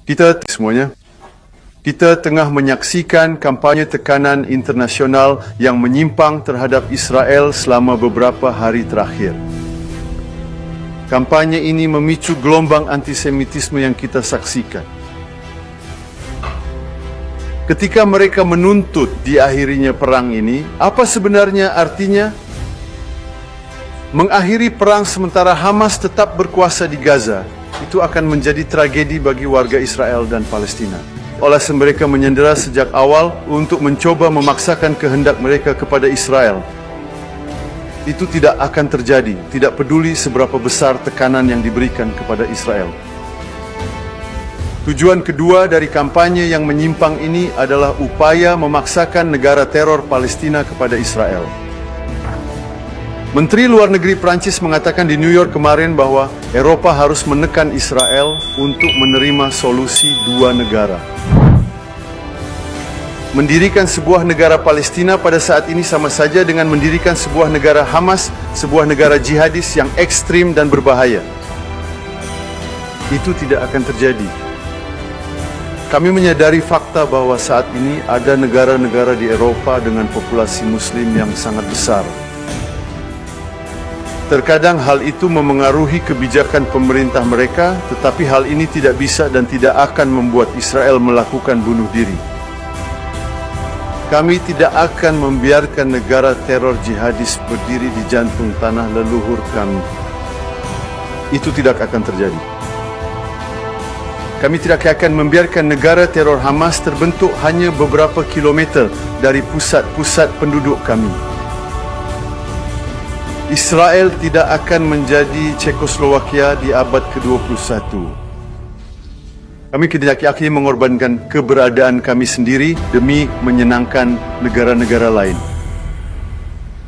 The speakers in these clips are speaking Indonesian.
Kita tengah menyaksikan kampanye tekanan internasional yang menyimpang terhadap Israel selama beberapa hari terakhir. Kampanye ini memicu gelombang antisemitisme yang kita saksikan. Ketika mereka menuntut diakhirinya perang ini, apa sebenarnya artinya? Mengakhiri perang sementara Hamas tetap berkuasa di Gaza, itu akan menjadi tragedi bagi warga Israel dan Palestina. Oleh mereka menyendera sejak awal untuk mencoba memaksakan kehendak mereka kepada Israel. Itu tidak akan terjadi, tidak peduli seberapa besar tekanan yang diberikan kepada Israel. Tujuan kedua dari kampanye yang menyimpang ini adalah upaya memaksakan negara teror Palestina kepada Israel. Menteri Luar Negeri Prancis mengatakan di New York kemarin bahwa Eropa harus menekan Israel untuk menerima solusi dua negara. Mendirikan sebuah negara Palestina pada saat ini sama saja dengan mendirikan sebuah negara Hamas, sebuah negara jihadis yang ekstrim dan berbahaya. Itu tidak akan terjadi. Kami menyadari fakta bahwa saat ini ada negara-negara di Eropa dengan populasi Muslim yang sangat besar. Terkadang hal itu memengaruhi kebijakan pemerintah mereka, tetapi hal ini tidak bisa dan tidak akan membuat Israel melakukan bunuh diri. Kami tidak akan membiarkan negara teror jihadis berdiri di jantung tanah leluhur kami. Itu tidak akan terjadi. Kami tidak akan membiarkan negara teror Hamas terbentuk hanya beberapa kilometer dari pusat-pusat penduduk kami. Israel tidak akan menjadi Czechoslovakia di abad ke-21. Kami tidak akan mengorbankan keberadaan kami sendiri demi menyenangkan negara-negara lain.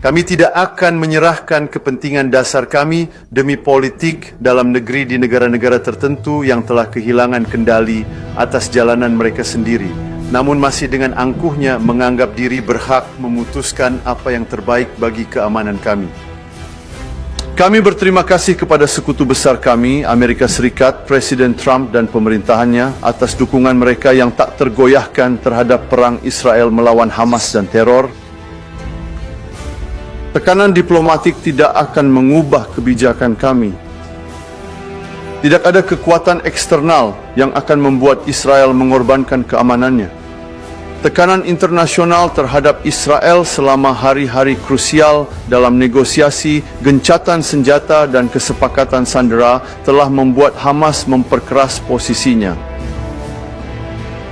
Kami tidak akan menyerahkan kepentingan dasar kami demi politik dalam negeri di negara-negara tertentu yang telah kehilangan kendali atas jalanan mereka sendiri, namun masih dengan angkuhnya menganggap diri berhak memutuskan apa yang terbaik bagi keamanan kami. Kami berterima kasih kepada sekutu besar kami, Amerika Serikat, Presiden Trump dan pemerintahannya atas dukungan mereka yang tak tergoyahkan terhadap perang Israel melawan Hamas dan teror. Tekanan diplomatik tidak akan mengubah kebijakan kami. Tidak ada kekuatan eksternal yang akan membuat Israel mengorbankan keamanannya. Tekanan internasional terhadap Israel selama hari-hari krusial dalam negosiasi, gencatan senjata dan kesepakatan sandera telah membuat Hamas memperkeras posisinya.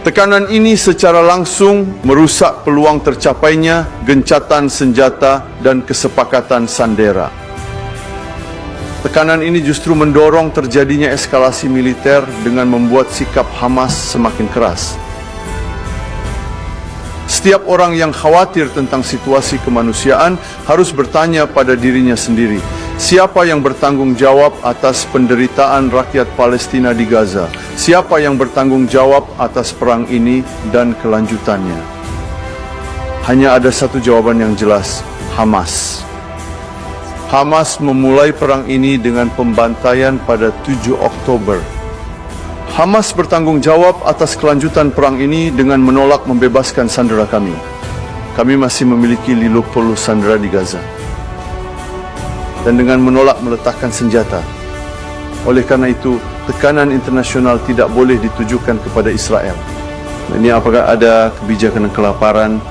Tekanan ini secara langsung merusak peluang tercapainya gencatan senjata dan kesepakatan sandera. Tekanan ini justru mendorong terjadinya eskalasi militer dengan membuat sikap Hamas semakin keras. Setiap orang yang khawatir tentang situasi kemanusiaan harus bertanya pada dirinya sendiri, siapa yang bertanggung jawab atas penderitaan rakyat Palestina di Gaza? Siapa yang bertanggung jawab atas perang ini dan kelanjutannya? Hanya ada satu jawaban yang jelas, Hamas. Hamas memulai perang ini dengan pembantaian pada 7 Oktober. Hamas bertanggung jawab atas kelanjutan perang ini dengan menolak membebaskan sandera kami. Kami masih memiliki 50 sandera di Gaza. Dan dengan menolak meletakkan senjata. Oleh karena itu, tekanan internasional tidak boleh ditujukan kepada Israel. Ini apakah ada kebijakan kelaparan?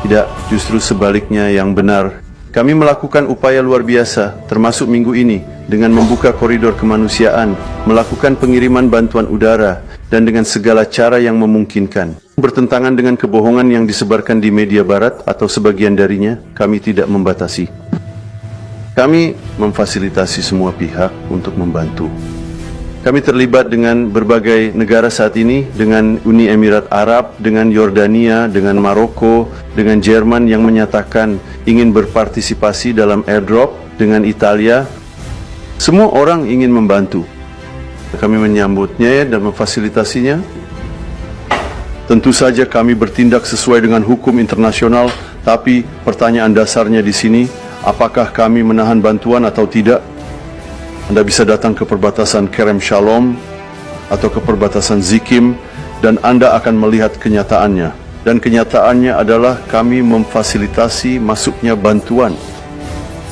Tidak, justru sebaliknya yang benar. Kami melakukan upaya luar biasa, termasuk minggu ini, dengan membuka koridor kemanusiaan, melakukan pengiriman bantuan udara, dan dengan segala cara yang memungkinkan. Bertentangan dengan kebohongan yang disebarkan di media barat atau sebagian darinya, kami tidak membatasi. Kami memfasilitasi semua pihak untuk membantu. Kami terlibat dengan berbagai negara saat ini, dengan Uni Emirat Arab, dengan Yordania, dengan Maroko, dengan Jerman yang menyatakan ingin berpartisipasi dalam airdrop, dengan Italia. Semua orang ingin membantu. Kami menyambutnya dan memfasilitasinya. Tentu saja kami bertindak sesuai dengan hukum internasional, tapi pertanyaan dasarnya di sini, apakah kami menahan bantuan atau tidak? Anda bisa datang ke perbatasan Kerem Shalom atau ke perbatasan Zikim, dan Anda akan melihat kenyataannya. Dan kenyataannya adalah kami memfasilitasi masuknya bantuan.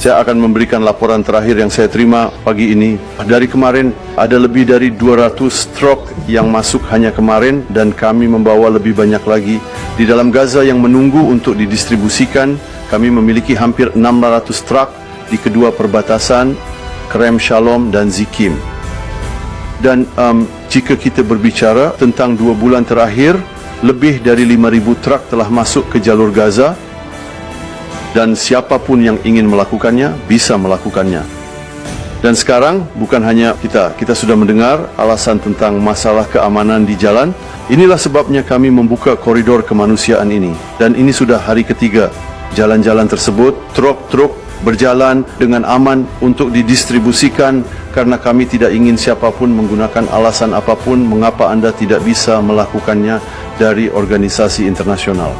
Saya akan memberikan laporan terakhir yang saya terima pagi ini. Dari kemarin ada lebih dari 200 truk yang masuk hanya kemarin, dan kami membawa lebih banyak lagi. Di dalam Gaza yang menunggu untuk didistribusikan, kami memiliki hampir 600 truk di kedua perbatasan, Kerem Shalom dan Zikim. Dan jika kita berbicara tentang 2 bulan terakhir, lebih dari 5.000 truk telah masuk ke jalur Gaza, dan siapapun yang ingin melakukannya, bisa melakukannya. Dan sekarang, bukan hanya kita sudah mendengar alasan tentang masalah keamanan di jalan. Inilah sebabnya kami membuka koridor kemanusiaan ini. Dan ini sudah hari ketiga. Jalan-jalan tersebut, truk-truk berjalan dengan aman untuk didistribusikan, karena kami tidak ingin siapapun menggunakan alasan apapun mengapa Anda tidak bisa melakukannya dari organisasi internasional.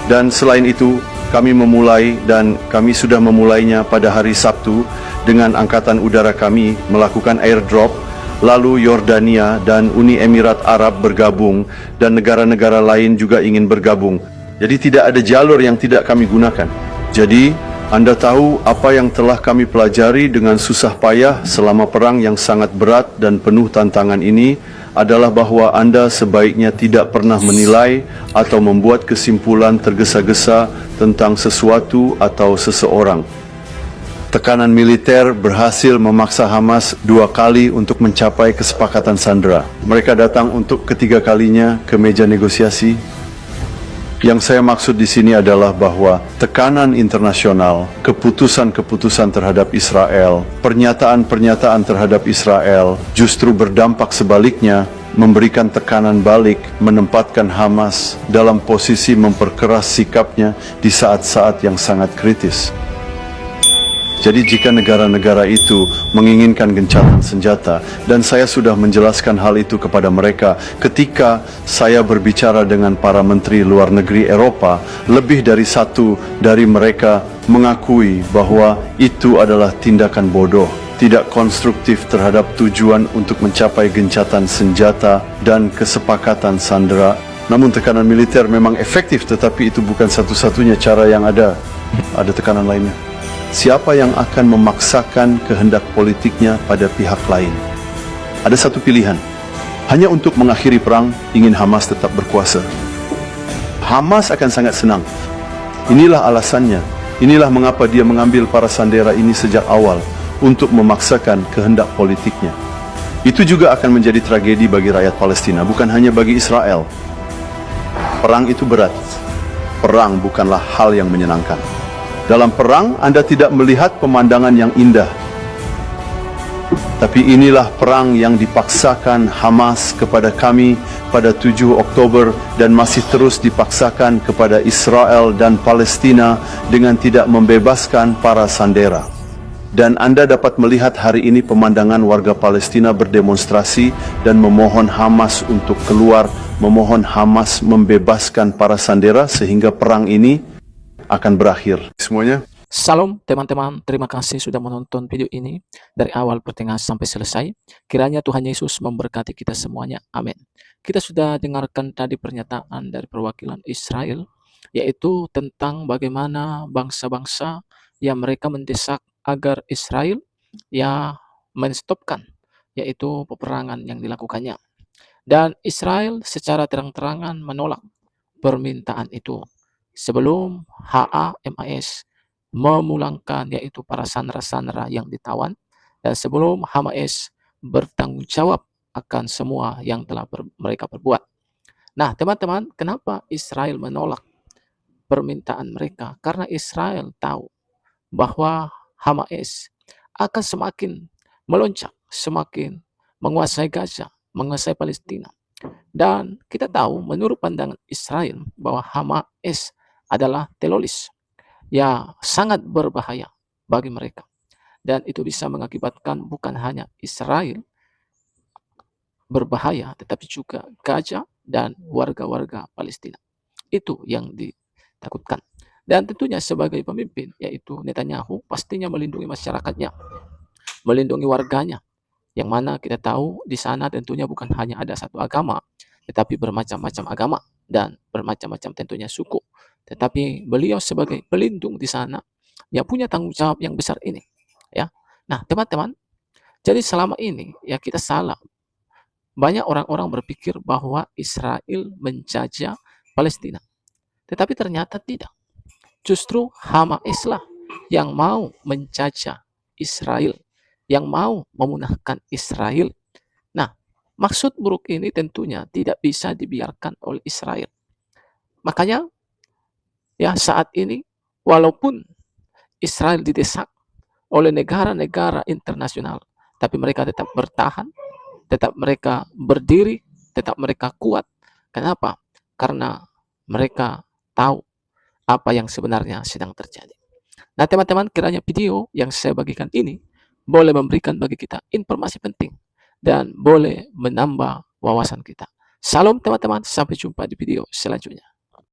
Dan selain itu, kami memulai, dan kami sudah memulainya pada hari Sabtu dengan Angkatan Udara kami melakukan airdrop, lalu Yordania dan Uni Emirat Arab bergabung, dan negara-negara lain juga ingin bergabung. Jadi tidak ada jalur yang tidak kami gunakan. Jadi Anda tahu apa yang telah kami pelajari dengan susah payah selama perang yang sangat berat dan penuh tantangan ini adalah bahwa Anda sebaiknya tidak pernah menilai atau membuat kesimpulan tergesa-gesa tentang sesuatu atau seseorang. Tekanan militer berhasil memaksa Hamas 2 kali untuk mencapai kesepakatan sandera. Mereka datang untuk ketiga kalinya ke meja negosiasi. Yang saya maksud di sini adalah bahwa tekanan internasional, keputusan-keputusan terhadap Israel, pernyataan-pernyataan terhadap Israel justru berdampak sebaliknya, memberikan tekanan balik, menempatkan Hamas dalam posisi memperkeras sikapnya di saat-saat yang sangat kritis. Jadi jika negara-negara itu menginginkan gencatan senjata, dan saya sudah menjelaskan hal itu kepada mereka ketika saya berbicara dengan para menteri luar negeri Eropa, lebih dari satu dari mereka mengakui bahwa itu adalah tindakan bodoh, tidak konstruktif terhadap tujuan untuk mencapai gencatan senjata dan kesepakatan sandera. Namun tekanan militer memang efektif, tetapi itu bukan satu-satunya cara yang ada. Ada tekanan lainnya. Siapa yang akan memaksakan kehendak politiknya pada pihak lain? Ada satu pilihan. Hanya untuk mengakhiri perang, ingin Hamas tetap berkuasa. Hamas akan sangat senang. Inilah alasannya. Inilah mengapa dia mengambil para sandera ini sejak awal, untuk memaksakan kehendak politiknya. Itu juga akan menjadi tragedi bagi rakyat Palestina, bukan hanya bagi Israel. Perang itu berat. Perang bukanlah hal yang menyenangkan. Dalam perang, Anda tidak melihat pemandangan yang indah. Tapi inilah perang yang dipaksakan Hamas kepada kami pada 7 Oktober dan masih terus dipaksakan kepada Israel dan Palestina dengan tidak membebaskan para sandera. Dan Anda dapat melihat hari ini pemandangan warga Palestina berdemonstrasi dan memohon Hamas untuk keluar, memohon Hamas membebaskan para sandera sehingga perang ini akan berakhir. Semuanya. Salam teman-teman, terima kasih sudah menonton video ini dari awal pertengahan sampai selesai. Kiranya Tuhan Yesus memberkati kita semuanya. Amin. Kita sudah dengarkan tadi pernyataan dari perwakilan Israel, yaitu tentang bagaimana bangsa-bangsa yang mereka mendesak agar Israel menstopkan, yaitu peperangan yang dilakukannya. Dan Israel secara terang-terangan menolak permintaan itu. Sebelum HAMAS memulangkan yaitu para sandera-sandera yang ditawan, dan sebelum Hamas bertanggung jawab akan semua yang telah mereka perbuat. Nah teman-teman, kenapa Israel menolak permintaan mereka? Karena Israel tahu bahwa Hamas akan semakin melonjak, semakin menguasai Gaza, menguasai Palestina. Dan kita tahu menurut pandangan Israel bahwa Hamas adalah teroris yang sangat berbahaya bagi mereka. Dan itu bisa mengakibatkan bukan hanya Israel berbahaya, tetapi juga Gaza dan warga-warga Palestina. Itu yang ditakutkan. Dan tentunya sebagai pemimpin, yaitu Netanyahu, pastinya melindungi masyarakatnya, melindungi warganya, yang mana kita tahu di sana tentunya bukan hanya ada satu agama, tetapi bermacam-macam agama dan bermacam-macam tentunya suku. Tetapi beliau sebagai pelindung di sana, dia punya tanggung jawab yang besar ini, ya. Nah, teman-teman, jadi selama ini ya kita salah. Banyak orang-orang berpikir bahwa Israel menjajah Palestina, tetapi ternyata tidak. Justru Hamaslah yang mau menjajah Israel, yang mau memunahkan Israel. Nah, maksud buruk ini tentunya tidak bisa dibiarkan oleh Israel. Makanya ya saat ini walaupun Israel didesak oleh negara-negara internasional, tapi mereka tetap bertahan, tetap mereka berdiri, tetap mereka kuat. Kenapa? Karena mereka tahu apa yang sebenarnya sedang terjadi. Nah, teman-teman, kiranya video yang saya bagikan ini boleh memberikan bagi kita informasi penting dan boleh menambah wawasan kita. Salam teman-teman, sampai jumpa di video selanjutnya.